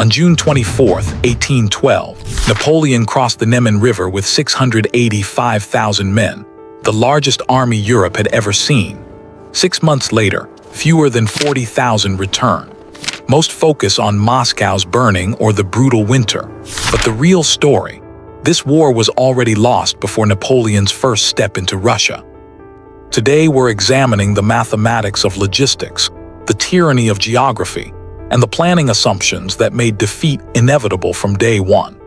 On June 24, 1812, Napoleon crossed the Neman River with 685,000 men, the largest army Europe had ever seen. 6 months later, fewer than 40,000 returned. Most focus on Moscow's burning or the brutal winter. But the real story, this war was already lost before Napoleon's first step into Russia. Today we're examining the mathematics of logistics, the tyranny of geography, and the planning assumptions that made defeat inevitable from day one.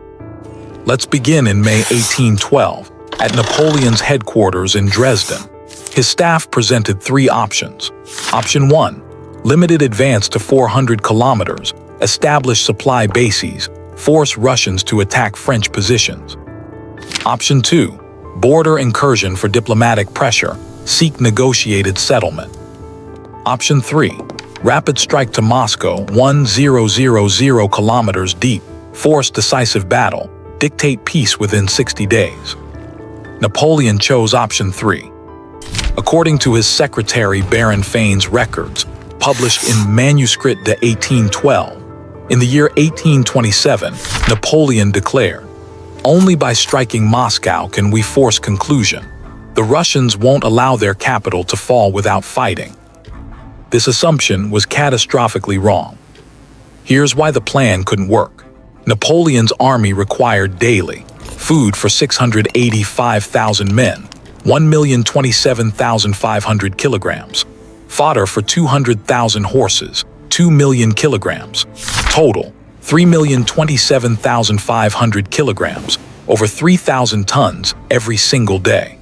Let's begin in May 1812, at Napoleon's headquarters in Dresden. His staff presented 3 options. Option 1, limited advance to 400 kilometers, establish supply bases, force Russians to attack French positions. Option 2, border incursion for diplomatic pressure, seek negotiated settlement. Option 3, rapid strike to Moscow 1000 kilometers deep, force decisive battle, dictate peace within 60 days. Napoleon chose option 3. According to his secretary Baron Fane's records, published in Manuscript de 1812, in the year 1827, Napoleon declared, "Only by striking Moscow can we force conclusion. The Russians won't allow their capital to fall without fighting." This assumption was catastrophically wrong. Here's why the plan couldn't work. Napoleon's army required daily food for 685,000 men, 1,027,500 kilograms, fodder for 200,000 horses, 2 million kilograms, total 3,027,500 kilograms, over 3,000 tons every single day.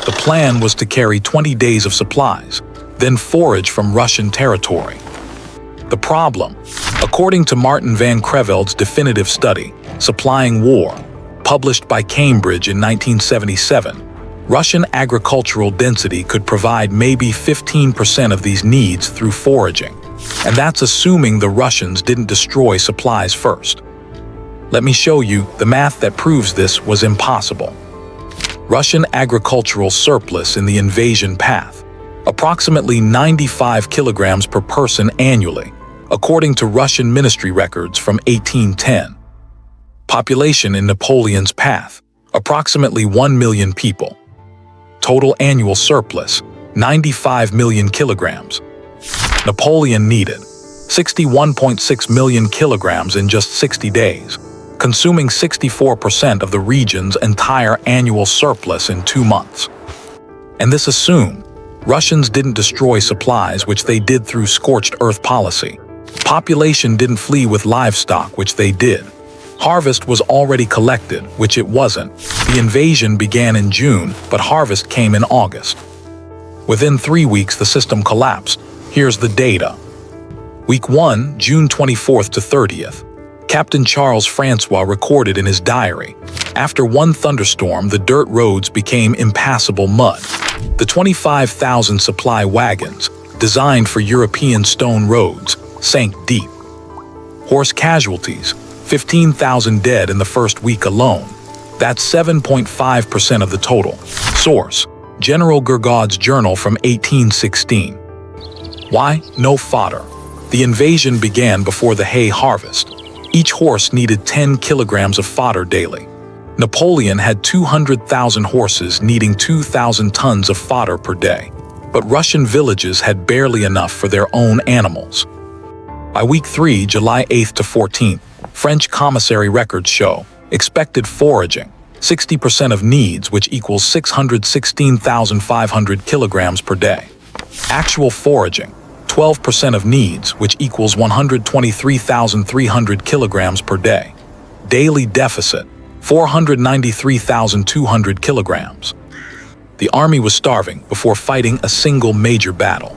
The plan was to carry 20 days of supplies, then forage from Russian territory. The problem, according to Martin van Creveld's definitive study, Supplying War, published by Cambridge in 1977, Russian agricultural density could provide maybe 15% of these needs through foraging, and that's assuming the Russians didn't destroy supplies first. Let me show you the math that proves this was impossible. Russian agricultural surplus in the invasion path, approximately 95 kilograms per person annually, according to Russian ministry records from 1810. Population in Napoleon's path, approximately 1 million people. Total annual surplus, 95 million kilograms. Napoleon needed 61.6 million kilograms in just 60 days, consuming 64% of the region's entire annual surplus in 2 months. And this assumed Russians didn't destroy supplies, which they did through scorched earth policy. Population didn't flee with livestock, which they did. Harvest was already collected, which it wasn't. The invasion began in June, but harvest came in August. Within 3 weeks, the system collapsed. Here's the data. Week 1, June 24th to 30th. Captain Charles Francois recorded in his diary, "After one thunderstorm, the dirt roads became impassable mud. The 25,000 supply wagons, designed for European stone roads, sank deep. Horse casualties, 15,000 dead in the first week alone. That's 7.5% of the total." Source, General Gourgaud's journal from 1816. Why? No fodder. The invasion began before the hay harvest. Each horse needed 10 kilograms of fodder daily. Napoleon had 200,000 horses needing 2,000 tons of fodder per day, but Russian villages had barely enough for their own animals. By week 3, July 8th to 14th, French commissary records show expected foraging, 60% of needs, which equals 616,500 kilograms per day. Actual foraging, 12% of needs, which equals 123,300 kilograms per day. Daily deficit, 493,200 kilograms. The army was starving before fighting a single major battle.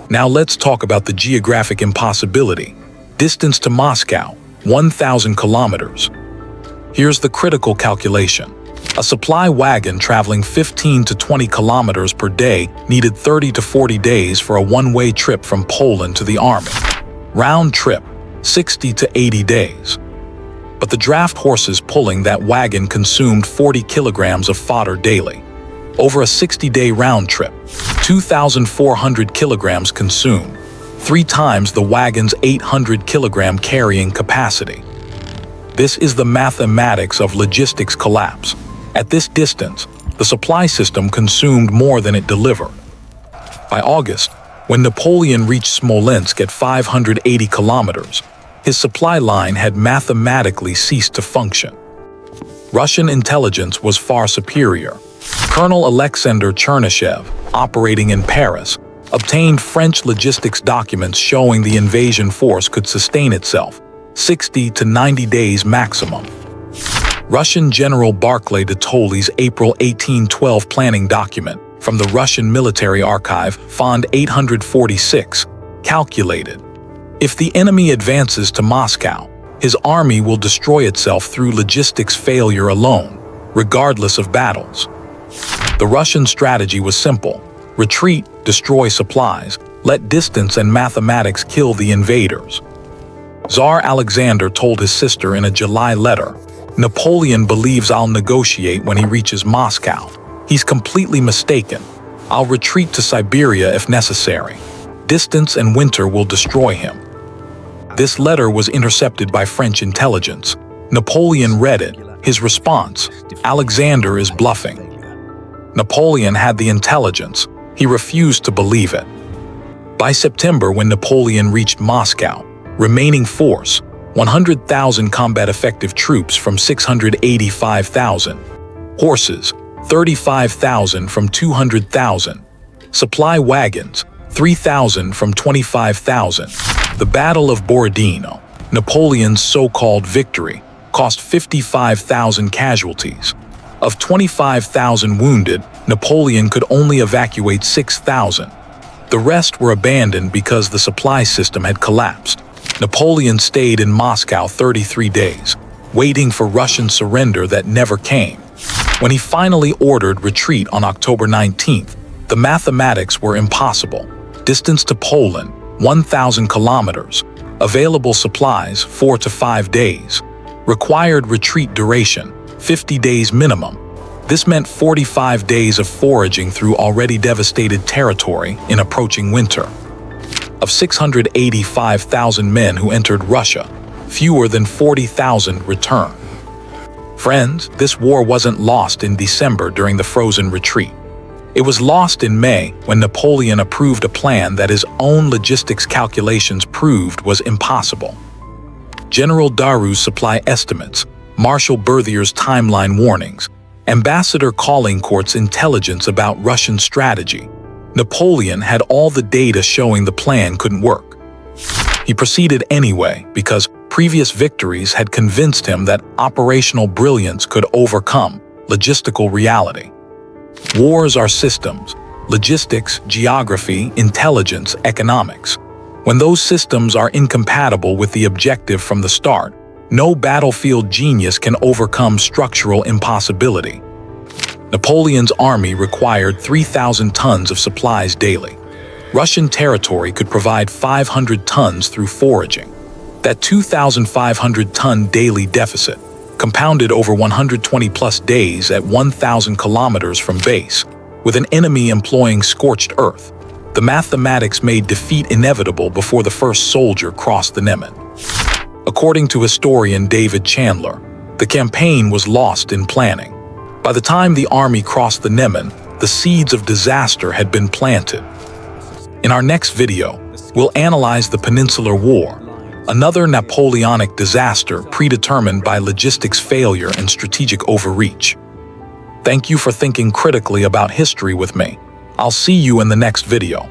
Now let's talk about the geographic impossibility. Distance to Moscow, 1,000 kilometers. Here's the critical calculation. A supply wagon traveling 15 to 20 kilometers per day needed 30 to 40 days for a one-way trip from Poland to the army. Round trip, 60 to 80 days. But the draft horses pulling that wagon consumed 40 kilograms of fodder daily. Over a 60-day round trip, 2,400 kilograms consumed, 3 times the wagon's 800-kilogram carrying capacity. This is the mathematics of logistics collapse. At this distance, the supply system consumed more than it delivered. By August, when Napoleon reached Smolensk at 580 kilometers, his supply line had mathematically ceased to function. Russian intelligence was far superior. Colonel Alexander Chernyshev, operating in Paris, obtained French logistics documents showing the invasion force could sustain itself 60 to 90 days maximum. Russian General Barclay de Tolly's April 1812 planning document from the Russian military archive, Fond 846, calculated, if the enemy advances to Moscow, his army will destroy itself through logistics failure alone, regardless of battles. The Russian strategy was simple: retreat, destroy supplies, let distance and mathematics kill the invaders. Tsar Alexander told his sister in a July letter, "Napoleon believes I'll negotiate when he reaches Moscow. He's completely mistaken. I'll retreat to Siberia if necessary. Distance and winter will destroy him." This letter was intercepted by French intelligence. Napoleon read it. His response: "Alexander is bluffing." Napoleon had the intelligence. He refused to believe it. By September, when Napoleon reached Moscow, remaining force, 100,000 combat-effective troops from 685,000, horses, 35,000 from 200,000, supply wagons, 3,000 from 25,000. The Battle of Borodino, Napoleon's so-called victory, cost 55,000 casualties. Of 25,000 wounded, Napoleon could only evacuate 6,000. The rest were abandoned because the supply system had collapsed. Napoleon stayed in Moscow 33 days, waiting for Russian surrender that never came. When he finally ordered retreat on October 19th, the mathematics were impossible. Distance to Poland, 1,000 kilometers. Available supplies, 4 to 5 days. Required retreat duration, 50 days minimum. This meant 45 days of foraging through already devastated territory in approaching winter. Of 685,000 men who entered Russia, fewer than 40,000 returned. Friends, this war wasn't lost in December during the frozen retreat. It was lost in May when Napoleon approved a plan that his own logistics calculations proved was impossible. General Daru's supply estimates, Marshal Berthier's timeline warnings, Ambassador Caulaincourt's intelligence about Russian strategy. Napoleon had all the data showing the plan couldn't work. He proceeded anyway because previous victories had convinced him that operational brilliance could overcome logistical reality. Wars are systems: logistics, geography, intelligence, economics. When those systems are incompatible with the objective from the start, no battlefield genius can overcome structural impossibility. Napoleon's army required 3,000 tons of supplies daily. Russian territory could provide 500 tons through foraging. That 2,500-ton daily deficit, compounded over 120-plus days at 1,000 kilometers from base, with an enemy employing scorched earth, the mathematics made defeat inevitable before the first soldier crossed the Niemen. According to historian David Chandler, the campaign was lost in planning. By the time the army crossed the Niemen, the seeds of disaster had been planted. In our next video, we'll analyze the Peninsular War, another Napoleonic disaster predetermined by logistics failure and strategic overreach. Thank you for thinking critically about history with me. I'll see you in the next video.